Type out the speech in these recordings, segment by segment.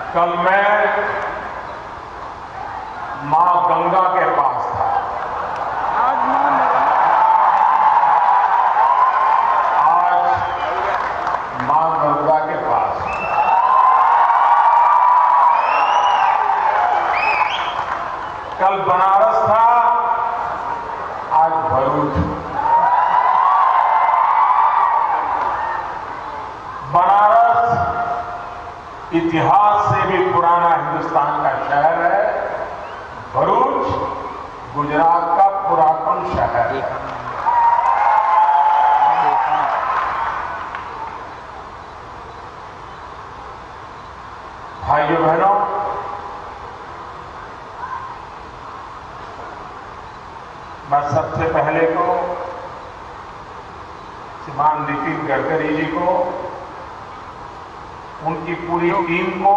कल मैं मां गंगा के पास था। आज मां गंगा के पास। कल बनारस था, आज भरूच। बनारस इतिहास से भी पुराना हिंदुस्तान का शहर है। भरूच गुजरात का पुरातन शहर है। भाइयों बहनों, मैं सबसे पहले तो श्रीमान नितिन गडकरी जी को, उनकी पूरी टीम को,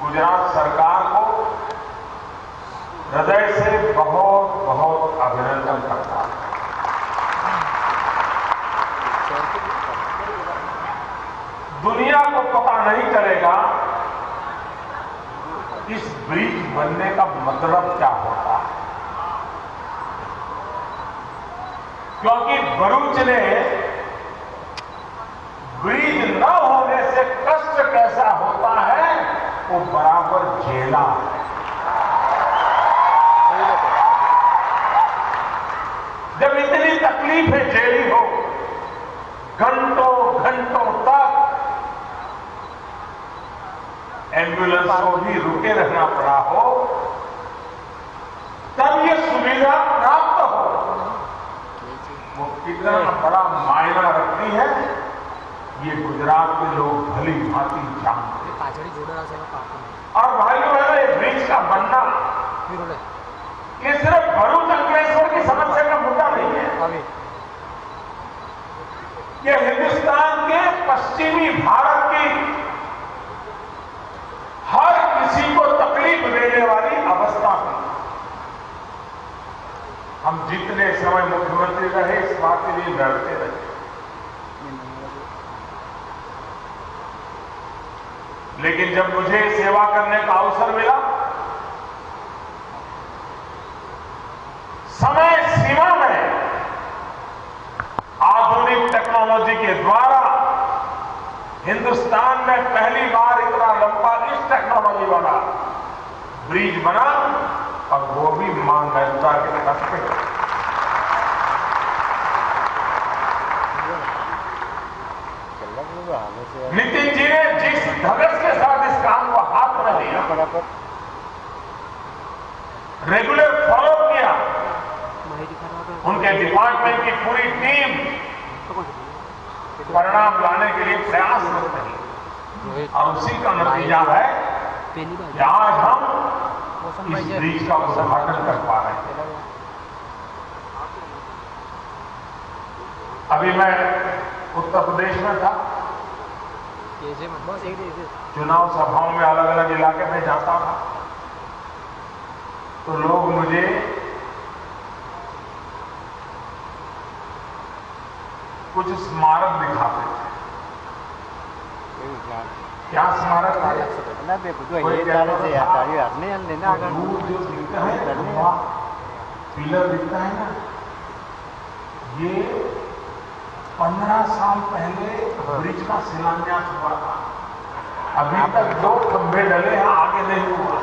गुजरात सरकार को हृदय से बहुत बहुत अभिनंदन करता हूं। दुनिया को पता नहीं चलेगा इस ब्रिज बनने का मतलब क्या होता है, क्योंकि भरूच ने ब्रिज न होने से कष्ट कैसा होता है वो बराबर झेला है। जब इतनी तकलीफें झेली हो, घंटों घंटों तक एम्बुलेंस को भी रुके रहना पड़ा हो, तब ये सुविधा प्राप्त हो, वो कितना बड़ा मायना रखती है, ये गुजरात के लोग भली भांति जानते हैं। और भाइयों बहनों, ये ब्रिज का बनना ये सिर्फ भरूच अंकलेश्वर की समस्या का मुद्दा नहीं है। ये हिंदुस्तान के पश्चिमी भारत की हर किसी को तकलीफ देने वाली अवस्था थी। हम जितने समय मुख्यमंत्री रहे इस बात के लिए लड़ते रहे, लेकिन जब मुझे सेवा करने का अवसर मिला, समय सीमा में आधुनिक टेक्नोलॉजी के द्वारा हिंदुस्तान में पहली बार इतना लंबा इस टेक्नोलॉजी वाला ब्रिज बना, और वो भी मां गंगा के तट पे। नितिन जी ने जिस धगस के साथ इस काम को हाथ में लिया, रेगुलर फॉलो किया, उनके डिपार्टमेंट की पूरी टीम परिणाम लाने के लिए प्रयास करते हैं, और उसी का नतीजा है कि आज हम इस ब्रिज का उद्घाटन कर पा रहे हैं। अभी मैं उत्तर प्रदेश में था, चुनाव सभाओं में अलग अलग इलाके में जाता था, तो लोग मुझे कुछ स्मारक दिखाते थे। क्या स्मारक है? कोई कहता था दूर जो दिखता है पिलर दिखता है ना, ये 15 साल पहले ब्रिज का शिलान्यास हुआ था। अभी तक 2 खंभे डले हैं, आगे नहीं हुआ।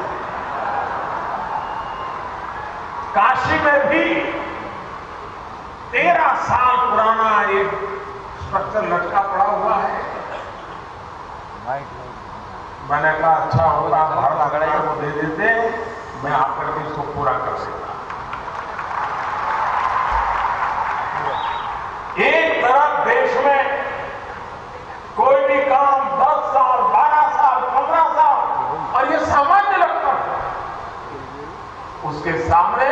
काशी में भी 13 साल पुराना एक स्ट्रक्चर लटका पड़ा हुआ है। मैंने कहा अच्छा होता भारत सरकार को दे देते, मैं आकर के इसको पूरा कर सकता। एक तरफ देश में कोई भी काम 10 साल, 12 साल, 15 साल और ये सामान्य लगता है, उसके सामने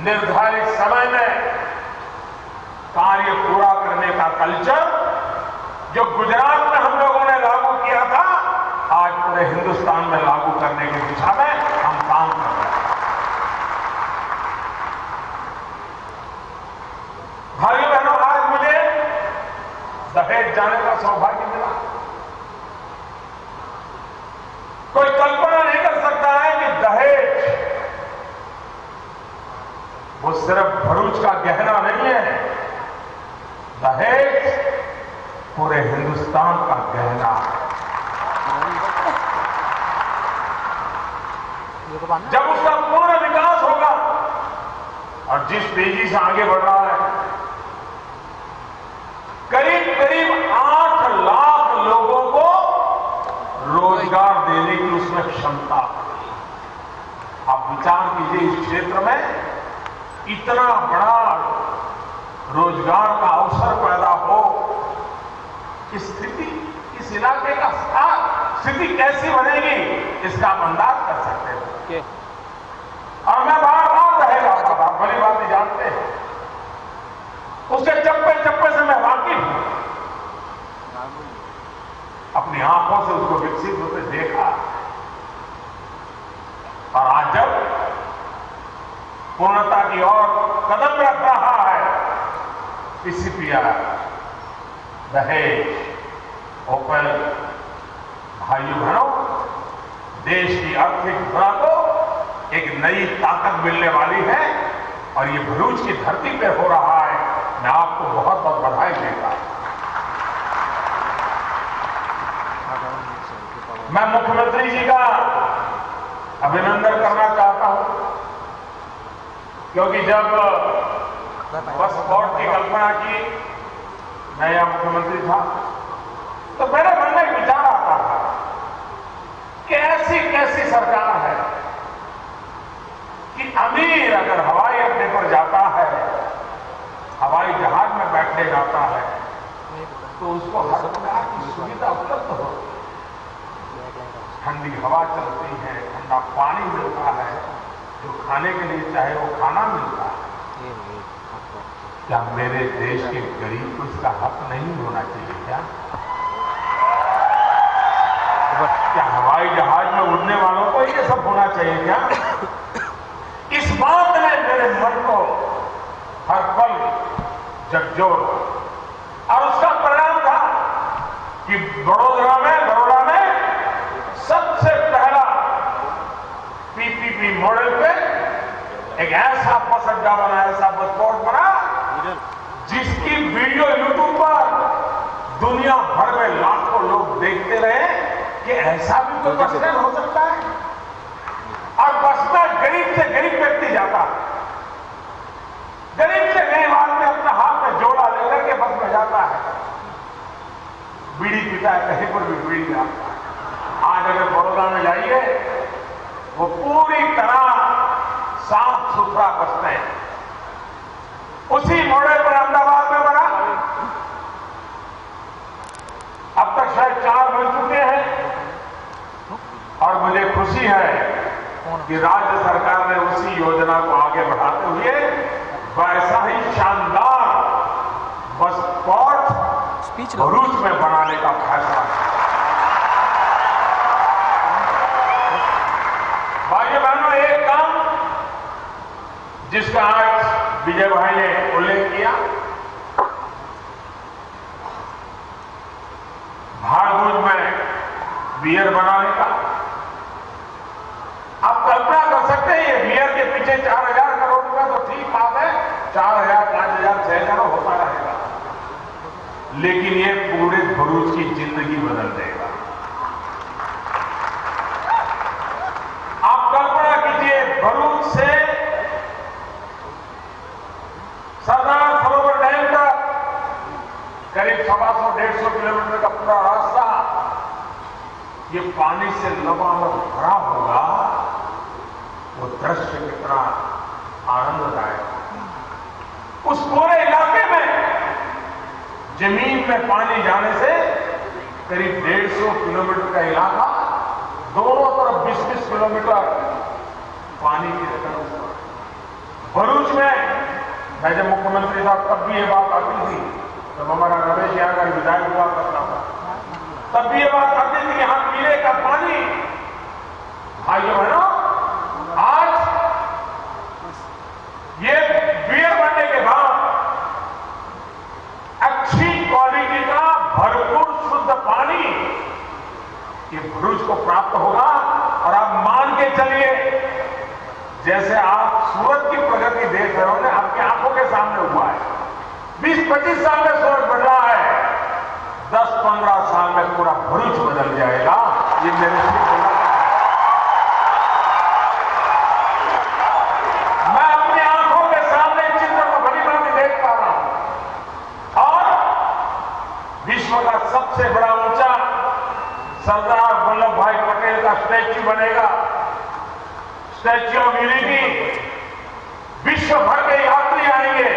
निर्धारित समय में कार्य पूरा करने का कल्चर जो गुजरात में हम लोगों ने लागू किया था, आज पूरे हिंदुस्तान में लागू करने की दिशा में हम काम कर रहे हैं। भाइयों बहनों, आज मुझे दहेज जाने का सौभाग्य मिला। सिर्फ भरूच का गहना नहीं है, दहेज पूरे हिंदुस्तान का गहना है। जब उसका पूर्ण विकास होगा और जिस तेजी से आगे बढ़ रहा है, करीब करीब 8 लाख लोगों को रोजगार देने की उसमें क्षमता है। आप विचार कीजिए, इस क्षेत्र में इतना बड़ा रोजगार का अवसर पैदा हो, स्थिति इस इलाके का स्थिति कैसी बनेगी इसका आप अंदाज कर सकते हैं। और मैं बार बार रहेगा, आप बड़ी बात नहीं जानते हैं, उसके चप्पे चप्पे से मैं वाकिफ हूं, अपनी आंखों से उसको विकसित होते देखा। और आज जब पूर्णता की ओर कदम रख रहा है, पीसीपीआर, दहेज, ओपल, भाइयों बहनों, देश की आर्थिक धुरा को एक नई ताकत मिलने वाली है और ये भरूच की धरती पे हो रहा है। मैं आपको बहुत बहुत बधाई देता हूं। मैं मुख्यमंत्री जी का अभिनंदन करना चाहता हूं, क्योंकि जब बस बोर्ड की कल्पना की, मैं यह मुख्यमंत्री था, तो मेरे मन में एक विचार आता था कि ऐसी कैसी सरकार है कि अमीर अगर हवाई अड्डे पर जाता है, हवाई जहाज में बैठने जाता है, तो उसको हर प्रकार की सुविधा उपलब्ध हो, ठंडी हवा चलती है, ठंडा पानी मिलता है, जो खाने के लिए चाहे वो खाना मिलता है। क्या मेरे देश के गरीब को इसका हक नहीं होना चाहिए? क्या हवाई जहाज में उड़ने वालों को ये सब होना चाहिए क्या? इस बात ने मेरे मन को हर पल झकझोर, और उसका परिणाम था कि बड़ोदरा में सबसे पहला पीपीपी मॉडल पे एक ऐसा बस अड्डा बना, ऐसा बस पोर्ट बना, जिसकी वीडियो यूट्यूब पर दुनिया भर में लाखों लोग देखते रहे कि ऐसा भी कोई बस स्टैंड हो सकता है। और बस में गरीब से गरीब व्यक्ति जाता है, गरीब से गरीब आदमी अपने हाथ में जोड़ा लेकर के बस में जाता है, बीड़ी पीता है, कहीं पर भी बीड़ी जाता है। आज अगर बड़ौदा में जाइए, वो पूरी तरह साफ सुथरा बस स्टैंड, उसी मॉडल पर अहमदाबाद में बना, अब तक शायद 4 बन चुके हैं। और मुझे खुशी है कि राज्य सरकार ने उसी योजना को आगे बढ़ाते हुए वैसा ही शानदार बस पोर्ट भरूच में बनाने का फैसला किया। भाइयों बहनों, एक काम जिसका आज विजय भाई ने उल्लेख किया, भाड़भूज में बियर बनाने का। आप कल्पना कर सकते हैं, ये बियर के पीछे 4,000 करोड़ रुपया तो ठीक बात है, 4,000, 5,000, 6,000 होता रहेगा, लेकिन ये पूरे भरूच की जिंदगी बदल देगा। आप कल्पना कीजिए, भरूच से सरदार सरोवर डैम तक करीब 125-150 किलोमीटर का पूरा रास्ता ये पानी से लबालब भरा होगा। वो दृश्य कितना आनंददायक। उस पूरे इलाके में जमीन में पानी जाने से करीब 150 किलोमीटर का इलाका, दोनों तरफ 20-20 किलोमीटर पानी की सतह। भरूच में मैं जब मुख्यमंत्री था तब भी ये बात आती थी, जब हमारा रमेश यहाँ का विधायक हुआ करता था, तब भी ये बात आती थी कि यहां पीने का पानी। भाइयों बहनों, आज ये बियर बनने के बाद अच्छी क्वालिटी का भरपूर शुद्ध पानी ये भरूच को प्राप्त होगा। और आप मान के चलिए, जैसे आप सूरत की प्रगति देख रहे हो ना, आपकी आंखों के सामने हुआ है। 20-25 साल में सूरत बदला है, 10-15 साल में पूरा भरूच बदल जाएगा। ये मेरे से बोला, मैं अपनी आंखों के सामने चित्र को भली भांति देख पा रहा हूं। और विश्व का सबसे बड़ा ऊंचा सरदार वल्लभ भाई पटेल का स्टैच्यू बनेगा, स्टैच्यू ऑफ यूनिटी। विश्व भर के यात्री आएंगे।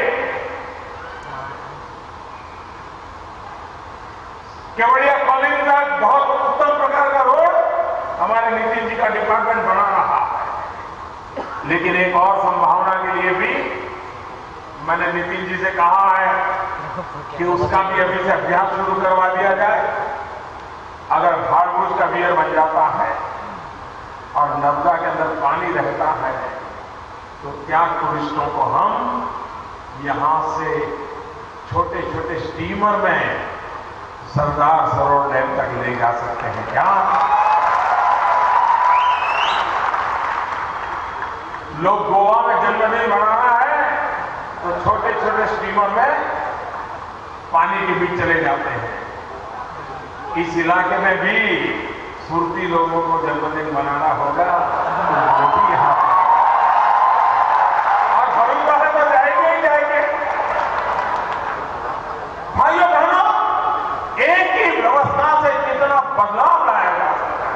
केवड़िया कॉलोनी तक बहुत उत्तम प्रकार का रोड हमारे नितिन जी का डिपार्टमेंट बना रहा है। लेकिन एक और संभावना के लिए भी मैंने नितिन जी से कहा है कि उसका भी अभी से अभ्यास शुरू करवा दिया जाए। अगर भाड़भूज का बियर बन जाता है और नर्मदा के अंदर पानी रहता है, तो क्या टूरिस्टों को हम यहां से छोटे छोटे स्टीमर में सरदार सरोवर डैम तक ले जा सकते हैं क्या? लोग गोवा में जन्मदिन मनाना है तो छोटे छोटे स्टीमर में पानी के बीच चले जाते हैं। इस इलाके में भी सुरती लोगों को जन्मदिन मनाना होगा तो वो भी यहां पर, और भरूच वाले तो जाएंगे ही जाएंगे। भाइयों बहनों, एक ही व्यवस्था से कितना बदलाव लाया जा सकता है।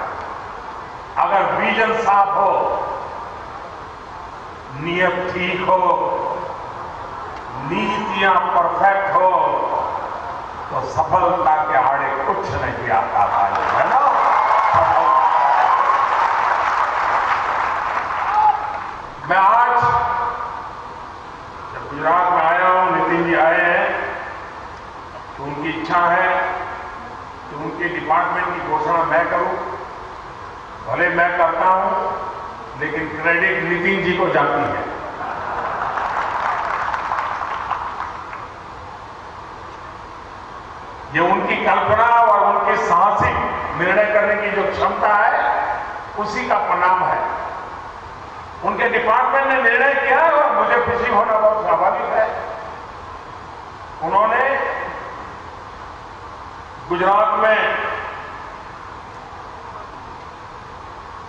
अगर विजन साफ हो, नियत ठीक हो, नीतियां परफेक्ट हो, तो सफलता के आड़े कुछ नहीं आता भाई, है ना? मैं आज जब गुजरात में आया हूं, नितिन जी आए हैं, तो उनकी इच्छा है कि उनके डिपार्टमेंट की घोषणा मैं करूं। भले मैं करता हूं, लेकिन क्रेडिट नितिन जी को जाती है। ये उनकी कल्पना और उनके साहसिक निर्णय करने की जो क्षमता है, उसी का परिणाम है। उनके डिपार्टमेंट ने निर्णय किया और मुझे खुशी होना बहुत स्वाभाविक है। उन्होंने गुजरात में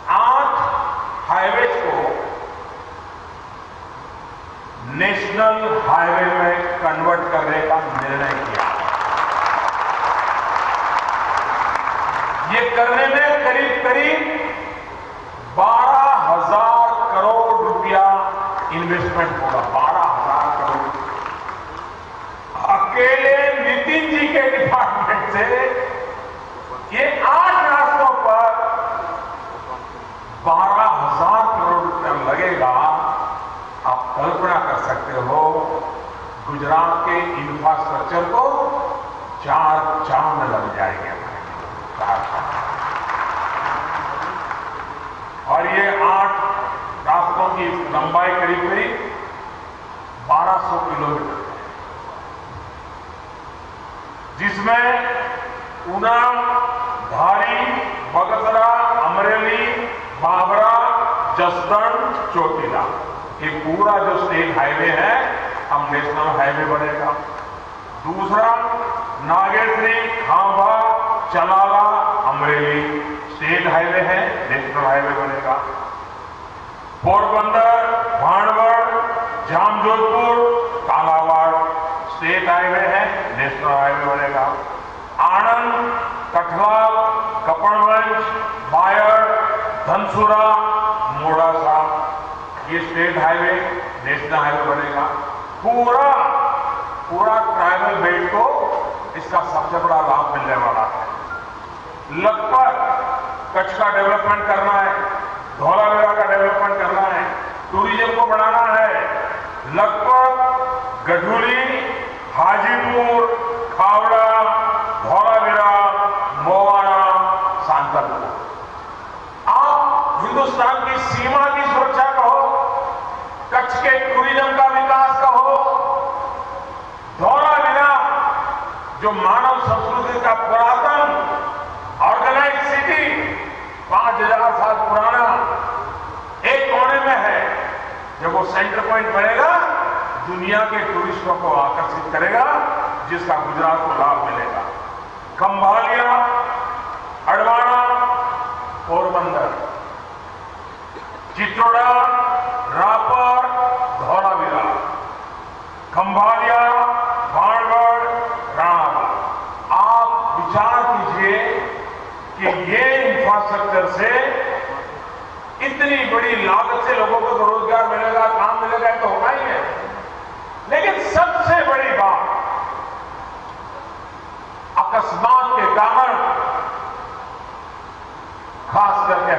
8 हाईवेज को नेशनल हाईवे में कन्वर्ट करने का निर्णय किया। ये करने में करीब करीब 12,000 करोड़ रुपया इन्वेस्टमेंट होगा। 12,000 करोड़ अकेले नितिन जी के डिपार्टमेंट से ये 8 रास्तों पर 12,000 करोड़ रुपया लगेगा। आप कल्पना कर सकते हो, गुजरात के इंफ्रास्ट्रक्चर को 4 चांद लग जाएंगे। और ये 8 रास्तों की लंबाई करीब करीब 1200 किलोमीटर, जिसमें ऊना, धारी, बगसरा, अमरेली, बाबरा, जसदन, चोटिला, ये पूरा जो स्टेट हाईवे है अब नेशनल हाईवे बनेगा। दूसरा नागेश्वरी, खांभा, चलाला, अमरेली स्टेट हाईवे है, नेशनल हाईवे बनेगा। पोरबंदर, भाणवड़, जामजोधपुर, कालावाड़ स्टेट हाईवे है, नेशनल हाईवे बनेगा। आणंद, कठलाल, कपड़वंज, बायड़, धनसुरा, मोड़ासा ये स्टेट हाईवे, नेशनल हाईवे बनेगा। पूरा ट्राइबल बेल्ट को इसका सबसे बड़ा लाभ मिलने वाला है। लगभग कच्छ का डेवलपमेंट करना है, धौलावीरा का डेवलपमेंट करना है, टूरिज्म को बढ़ाना है। लगभग गढ़ूली, हाजीपुर, खावड़ा, धौलावीरा, मोवाना, सांतलपुर। आप हिंदुस्तान की सीमा की सुरक्षा कहो, कच्छ के टूरिज्म का विकास कहो, धौलावीरा जो मानव संस्कृति का पुरातन ऑर्गेनाइज सिटी 5,000 साल पुराना एक कोने में है, सेंटर पॉइंट बनेगा, दुनिया के टूरिस्टों को आकर्षित करेगा, जिसका गुजरात को लाभ मिलेगा। खंभालिया, अडवाणा, पोरबंदर, चित्तौड़ा, रापर, धौलावीरा, खंभालिया, बाणगढ़, राणावाला। आप विचार कीजिए कि ये इंफ्रास्ट्रक्चर से इतनी बड़ी लागत से लोगों को तो रोजगार मिलेगा, काम मिलेगा, तो होना ही है। लेकिन सबसे बड़ी बात, अकस्मात के कारण खास करके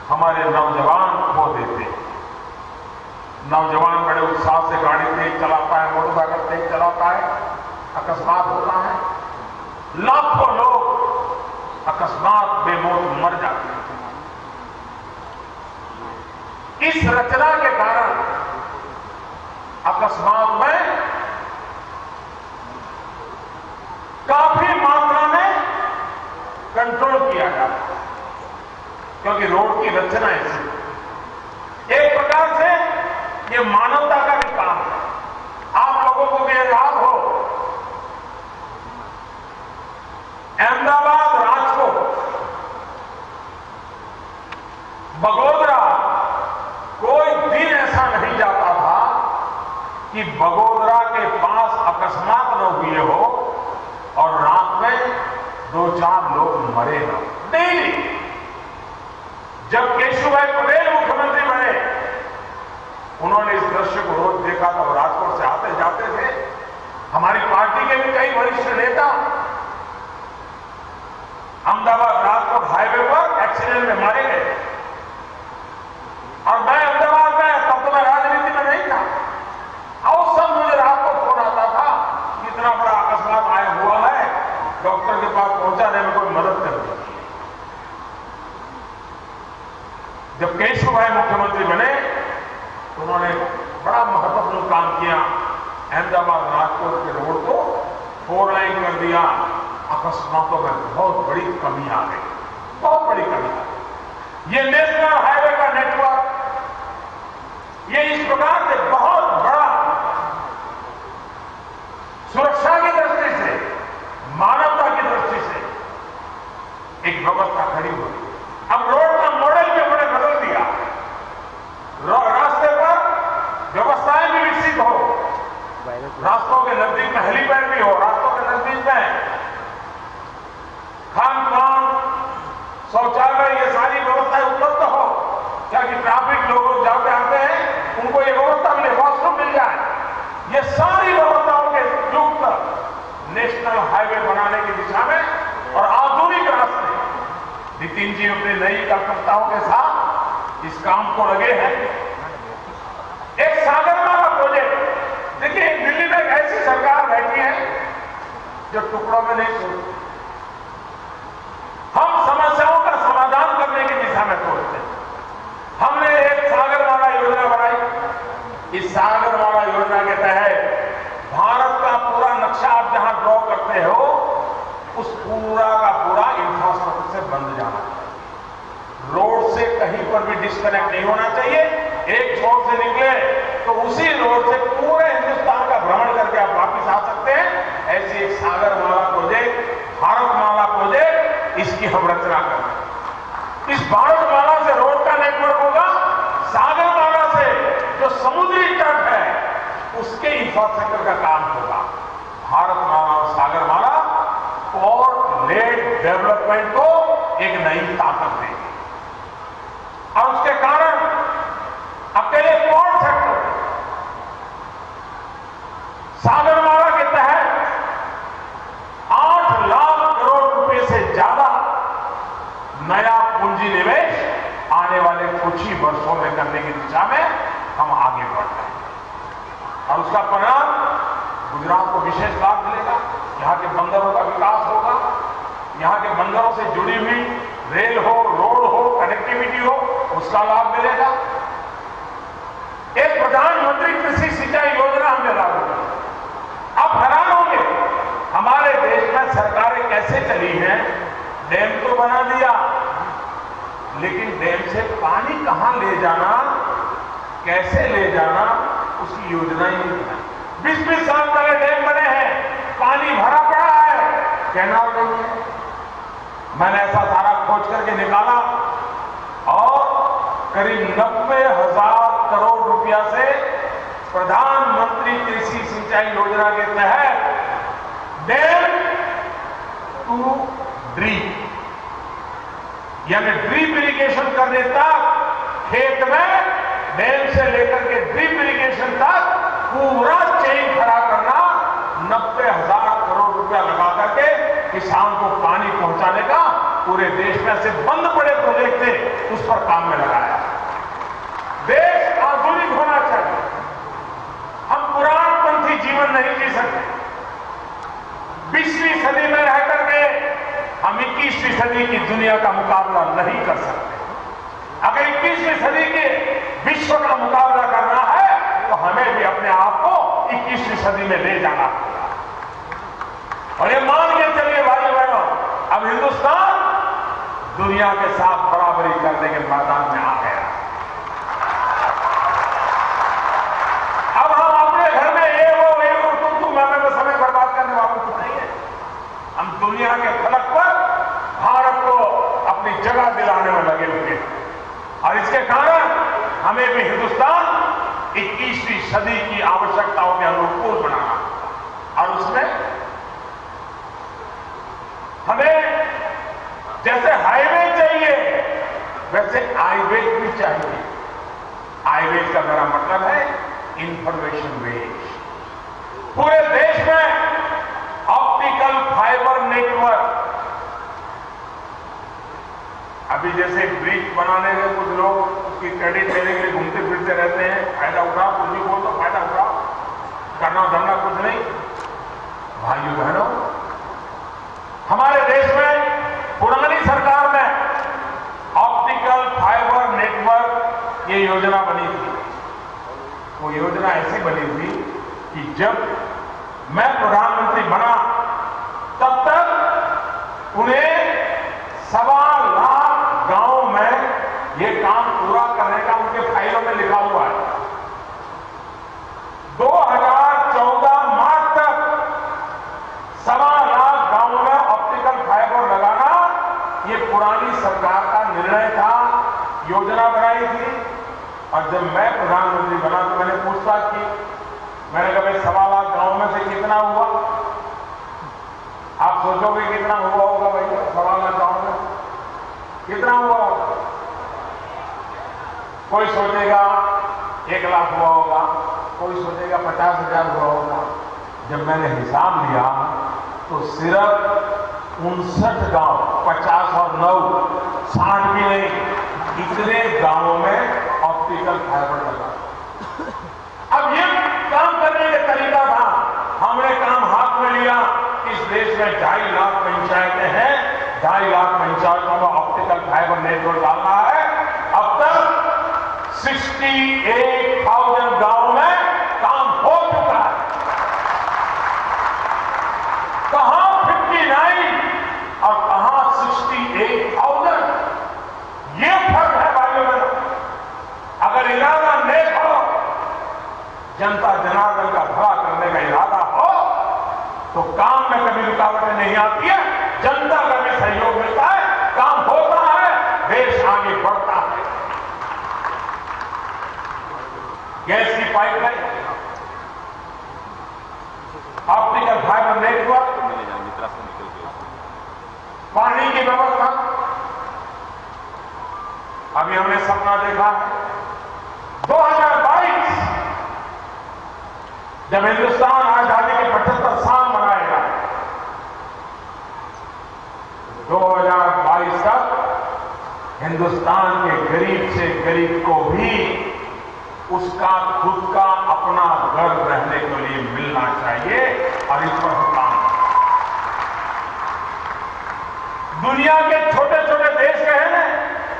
हमारे नौजवान खो देते हैं। नौजवान बड़े उत्साह से गाड़ी तेज चलाता है, मोटरसाइकिल तेज चलाता है, अकस्मात होता है, लाखों लोग अकस्मात बेमौत मर जाते हैं। इस रचना के कारण अकस्मात में काफी मात्रा में कंट्रोल किया जाता है, क्योंकि रोड की रचना ऐसी। एक प्रकार से ये मानवता का भी काम है। आप लोगों को भी याद हो, अहमदाबाद, राजकोट, बगोदरा, कोई दिन ऐसा नहीं जाता था कि बगोदरा के पास अकस्मात न हुए हो और रात में 2-4 लोग मरे न। डेली जब केशुभाई पटेल मुख्यमंत्री बने, उन्होंने इस दृश्य को रोज देखा था। वो राजकोट से आते जाते थे। हमारी पार्टी के भी कई वरिष्ठ नेता अहमदाबाद राजकोट हाईवे पर एक्सीडेंट में मारे गए। और मैं अहमदाबाद में, तब तो मैं राजनीति में नहीं था, उस समय मुझे रात को फोन आता था कि इतना बड़ा अकस्मात आया हुआ है, डॉक्टर के पास पहुंचाने में कोई मदद कर दीजिए। जब केशुभाई मुख्यमंत्री बने तो उन्होंने बड़ा महत्वपूर्ण काम किया। अहमदाबाद राजकोट के रोड को 4 लाइन कर दिया। अकस्मातों में बहुत बड़ी कमी आ गई, बहुत बड़ी कमी आ गई। ये नेशनल हाईवे का नेटवर्क, ये इस प्रकार से बहुत बड़ा सुरक्षा की दृष्टि से, मानवता की दृष्टि से एक व्यवस्था खड़ी हो गई। अब रोड का मॉडल भी हमने बदल दिया। रास्ते पर व्यवस्थाएं भी विकसित हो, रास्तों के नजदीक में हेलीपैड भी हो, रास्तों के नजदीक में खान-पान, शौचालय, ये सारी व्यवस्थाएं उपलब्ध हो, ताकि ट्रैफिक लोग जाते आते हैं उनको ये व्यवस्था मिले, वॉशरूम मिल जाए। ये सारी व्यवस्थाओं के युक्त नेशनल हाईवे बनाने की दिशा में और आधुनिक रास्ते, नितिन जी अपने नई कल्पनाओं के साथ इस काम को लगे हैं। एक सागरमाला प्रोजेक्ट, देखिए दिल्ली में एक ऐसी सरकार बैठी है जो टुकड़ों में नहीं सोचती। हम समस्याओं का समाधान करने की दिशा में सोचते हैं। हमने एक सागरमाला योजना बनाई। इस सागरमाला योजना के तहत भारत का पूरा नक्शा आप जहां ड्रॉ करते हो, उस पूरा का पूरा इंफ्रास्ट्रक्चर से बंध जाना चाहिए। रोड से कहीं पर भी डिस्कनेक्ट नहीं होना चाहिए। एक छोर से निकले तो उसी रोड से पूरे हिंदुस्तान का भ्रमण करके आप वापस आ सकते हैं। ऐसी एक सागरमाला प्रोजेक्ट, भारतमाला प्रोजेक्ट, इसकी हम रचना कर रहे हैं। इस भारतमाला से रोड का नेटवर्क होगा, सागरमाला से जो समुद्री तट है उसके इंफ्रास्ट्रक्चर का काम होगा। भारतमाला और सागरमाला पोर्ट लेड डेवलपमेंट को एक नई ताकत देगी। और उसके कारण अकेले पोर्ट सेक्टर, सागरमाला के तहत 8 लाख करोड़ रुपए से ज्यादा नया पूंजी निवेश आने वाले कुछ ही वर्षों में करने की दिशा में हम आगे बढ़ रहे हैं। और उसका परिणाम गुजरात को विशेष लाभ मिलेगा। यहां के बंदरों का विकास होगा, यहां के बंदरों से जुड़ी हुई रेल हो, रोड हो, कनेक्टिविटी हो, उसका लाभ मिलेगा। एक प्रधानमंत्री कृषि सिंचाई योजना हमने लागू की। आप हैरान होंगे हमारे देश में सरकारें कैसे चली हैं। डैम तो बना दिया, लेकिन डैम से पानी कहां ले जाना कैसे ले जाना उसकी योजना ही नहीं बनाई। 20-20 साल पहले डैम बने हैं, पानी भरा पड़ा है, कैनाल नहीं है। मैंने ऐसा सारा खोज करके निकाला और करीब 90,000 करोड़ रुपया से प्रधानमंत्री कृषि सिंचाई योजना के तहत डैम टू ड्रीप, यानी ड्रीप इरिगेशन करने तक खेत में डैम से लेकर के ड्रीप इरिगेशन तक पूरा चेन खड़ा करना, 90,000 करोड़ रुपया लगा करके किसान को पानी पहुंचाने का पूरे देश में से बंद पड़े प्रोजेक्ट थे, उस पर काम में लगाया। देश आधुनिक होना चाहिए। हम पुराणपंथी जीवन नहीं जी सकते। 20वीं सदी में रह करके हम 21वीं सदी की दुनिया का मुकाबला नहीं कर सकते। अगर 21वीं सदी के विश्व का मुकाबला करना है तो हमें भी अपने आप को 21वीं सदी में ले जाना होगा। और ये मान के चलिए भाई बहनों, अब हिंदुस्तान दुनिया के साथ बराबरी करने के मैदान में आ गया। अब हम अपने घर में ये वो तुम में समय बर्बाद करने वालों को नहीं है। हम दुनिया के फलक पर भारत को अपनी जगह दिलाने में लगे हुए हैं और इसके कारण हमें भी हिंदुस्तान 21वीं सदी की आवश्यकताओं के अनुकूल बनाना और उसमें हमें जैसे हाईवे चाहिए वैसे आईवेज भी चाहिए। आईवेज का मेरा मतलब है इंफॉर्मेशन वेज। पूरे देश में ऑप्टिकल फाइबर नेटवर्क, अभी जैसे ब्रिज बनाने में कुछ लोग उसकी क्रेडिट लेने के लिए घूमते फिरते रहते हैं, फायदा उठा, कुछ भी बोल तो फायदा उठा, करना धरना कुछ नहीं। भाइयों बहनों, हमारे देश में पुरानी सरकार में ऑप्टिकल फाइबर नेटवर्क ये योजना बनी थी। वो योजना ऐसी बनी थी कि जब मैं प्रधानमंत्री बना तब तक उन्हें 1.25 लाख गांव में ये काम पूरा करने का उनके फाइलों में लिखा हुआ है। 2014 मार्च तक 1.25 लाख गांवों में ऑप्टिकल फाइबर लगाना ये पुरानी सरकार का निर्णय था, योजना बनाई थी। और जब मैं प्रधानमंत्री बना तो मैंने पूछताछ की। मैंने कहा भाई 1.25 लाख गांव में से कितना हुआ? आप सोचोगे कितना हुआ होगा भाई? 1.25 लाख गांव में कितना हुआ होगा? कोई सोचेगा 1 लाख हुआ होगा, कोई सोचेगा 50,000 हुआ होगा। जब मैंने हिसाब लिया तो सिर्फ 59 गांव, 50 और 9, 60 भी नहीं, इतने गांवों में ऑप्टिकल फाइबर लगा। अब ये काम करने का तरीका था, हमने काम हाथ में लिया। इस देश में 2.5 लाख पंचायतें हैं, 2.5 लाख पंचायतों में ऑप्टिकल फाइबर नेटवर्क डालना है। अब तक 68,000 गांवों में काम हो चुका है। कहां 59 और कहां 68,000? ये फर्क है भाइयों बहनों। अगर इरादा नेक हो, जनता जनार्दन का भला करने का इरादा हो तो काम में कभी रुकावटें नहीं आती है, जनता का भी सहयोग मिलता है, काम होता है, देश आगे बढ़ता है। गैस की पाइपलाइन, ऑप्टिकल फाइबर नेटवर्क, पानी की व्यवस्था। अभी हमने सपना देखा है 2022 जब हिंदुस्तान आजादी के 75 साल मनाएगा, 2022 तक हिंदुस्तान के गरीब से गरीब को भी उसका खुद का अपना घर रहने के लिए मिलना चाहिए और इस पर हम काम करें। दुनिया के छोटे छोटे देश कहे ना,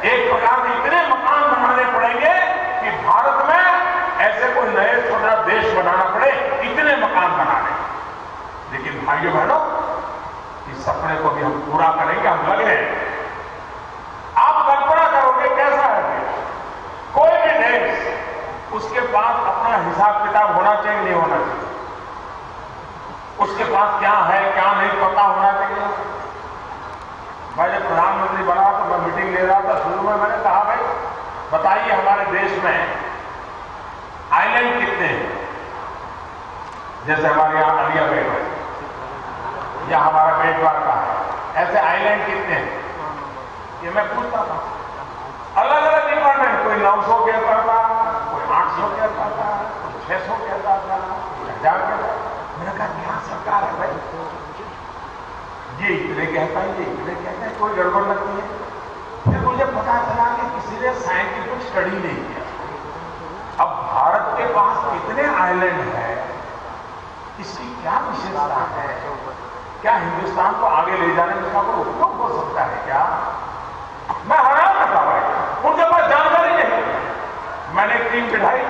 एक प्रकार के इतने मकान बनाने पड़ेंगे कि भारत में ऐसे कोई नए छोटा देश बनाना पड़े, इतने मकान बनाने। लेकिन भाइयों बहनों, इस सपने को भी हम पूरा करेंगे, हम लगे हैं। आप कल्पना करोगे कैसा है देश? कोई भी देश उस तो मैं मीटिंग ले रहा था, शुरू में मैंने कहा भाई बताइए हमारे देश में आइलैंड कितने हैं? जैसे हमारे यहाँ अलिया बेट है या हमारा बेट द्वारका है, ऐसे आइलैंड कितने हैं? ये मैं पूछता था। अलग अलग डिपार्टमेंट, कोई 900 कहता था, कोई 800 कहता था, कोई 600 कहता था, कोई 1000 कहता था। मैंने कहा क्या सरकार है भाई, ये इतने कहता है, ये इतने कहता है, कोई गड़बड़ लगती है। फिर मुझे पता चला कि किसी ने साइंटिफिक स्टडी नहीं किया। अब भारत के पास कितने आइलैंड है, इसकी क्या विशेषता है, क्या हिंदुस्तान को आगे ले जाने में इसका कोई उपयोग हो सकता है क्या? मैं हैरान था भाई, उनके पास जानकारी नहीं। मैंने एक टीम बिठाई,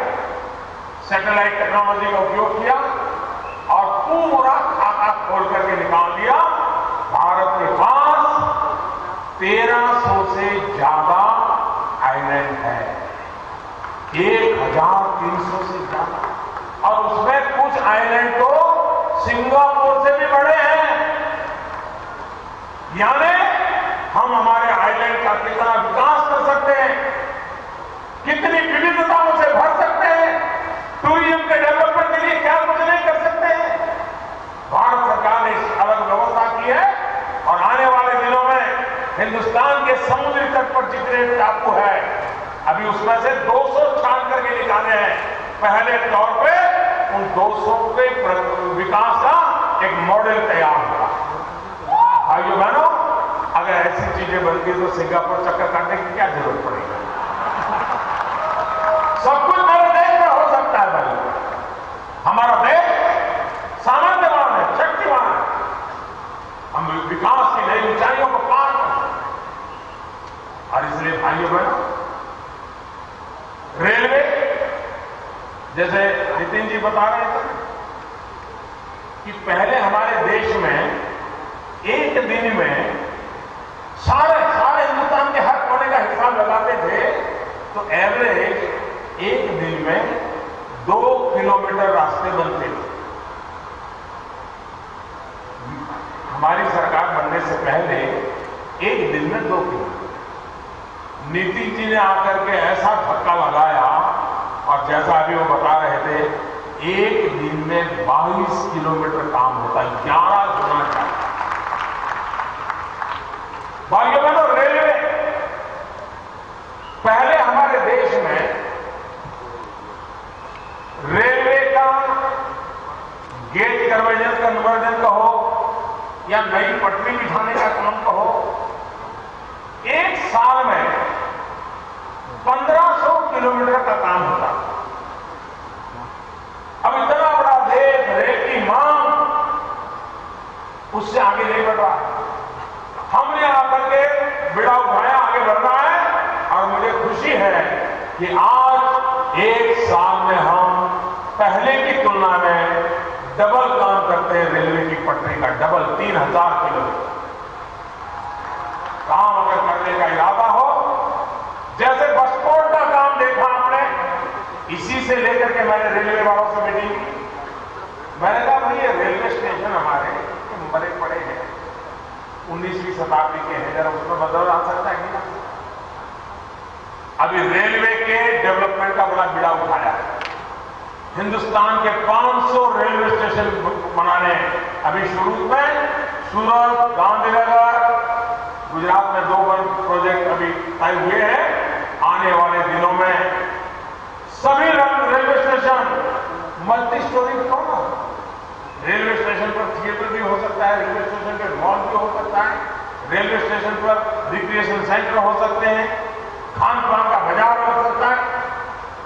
सैटेलाइट टेक्नोलॉजी का उपयोग किया और पूरा खाता खोल करके निकाल दिया। भारत के पास 1300 से ज्यादा आइलैंड है, 1300 से ज्यादा, और उसमें कुछ आइलैंड तो सिंगापुर से भी बड़े हैं। यानी हम हमारे आइलैंड का कितना विकास कर सकते हैं, कितनी विविधताओं से भर सकते हैं, टूरिज्म के डेवलपमेंट के लिए क्या कुछ नहीं कर सकते हैं। भारत सरकार ने इस अलग व्यवस्था की है और आने वाले दिनों में हिंदुस्तान के समुद्री तट पर जितने टापू है, अभी उसमें से 200 छान करके निकाले हैं। पहले तौर पे उन 200 के विकास का एक मॉडल तैयार हुआ। भाइयों बहनों, अगर ऐसी चीजें बनती तो सिंगापुर चक्कर काटने की क्या जरूरत पड़ेगी? सब कुछ मेरे देश में हो सकता है भाई। हमारा देश सामर्थ्यवान है, शक्तिवान है, हम विकास की नई ऊंचाइयों को पार कर। और इसलिए भाइयों बहनों, रेलवे, जैसे नितिन जी बता रहे थे कि पहले हमारे देश में एक दिन में सारे हिंदुस्तान के हर कोने का हिसाब लगाते थे तो एवरेज एक दिन में 2 किलोमीटर रास्ते बनते थे। हमारी सरकार बनने से पहले एक दिन में 2 किलोमीटर। नितिन जी ने आकर के ऐसा धक्का लगाया और जैसा अभी वो बता रहे थे, एक दिन में 22 किलोमीटर काम होता है, 11 गुना का। भाइयों बहनों, रेलवे पहले हमारे देश में रेलवे का गेट कन्वर्जन कहो या नई पटरी बिछाने का काम कहो, एक साल में 1500 किलोमीटर का काम होता। अब इतना बड़ा देश, रेल की मांग उससे आगे नहीं बढ़ रहा। हमने आकर के बिड़ा उठाया, आगे बढ़ना है। और मुझे खुशी है कि आज एक साल में हम पहले की तुलना में डबल काम करते हैं। रेलवे की पटरी का डबल, 3000 किलोमीटर काम अगर करने का इरादा हो, जैसे बसपोर्ट का काम देखा आपने, इसी से लेकर के मैंने रेलवे वालों से मीटिंग की। मैंने कहा भाई ये रेलवे स्टेशन हमारे बड़े बड़े हैं, 19वीं शताब्दी के हैं, जरा उसमें बदलाव आ सकता है कि ना? अभी रेलवे के डेवलपमेंट का बड़ा बीड़ा उठाया है। हिंदुस्तान के 500 रेलवे स्टेशन बनाने, अभी शुरू में सूरत, गांधीनगर, गुजरात में 2 प्रोजेक्ट अभी तय हुए हैं। आने वाले दिनों में सभी रेलवे स्टेशन मल्टी स्टोरी होगा। रेलवे स्टेशन पर थिएटर भी हो सकता है, रेलवे स्टेशन पर मॉल भी हो सकता है, रेलवे स्टेशन पर रिक्रिएशन सेंटर हो सकते हैं, खान पान का बाजार हो सकता है।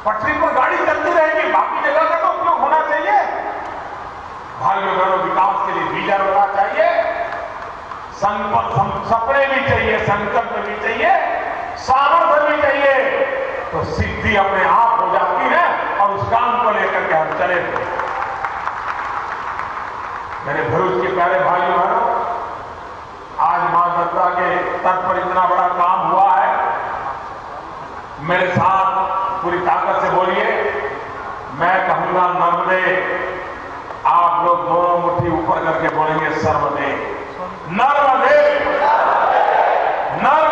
पटरी पर गाड़ी चलती रहेगी, बाकी जगह का तो उपयोग होना चाहिए। भाइयों बहनों, विकास के लिए विजन होना चाहिए, सपने भी चाहिए, संकल्प भी चाहिए, सामर्थ्य भी चाहिए, तो सिद्धि अपने आप हो जाती है। और उस काम को लेकर के हम चले थे। मेरे भरूच के प्यारे भाइयों बहनों, आज मां गंगा के तट पर इतना बड़ा काम हुआ है। मेरे साथ पूरी ताकत से बोलिए, मैं कहूंगा नर्मदे, आप लोग दोनों मुट्ठी ऊपर करके बोलेंगे सर्वदे, नर्मदे, नर्मदे।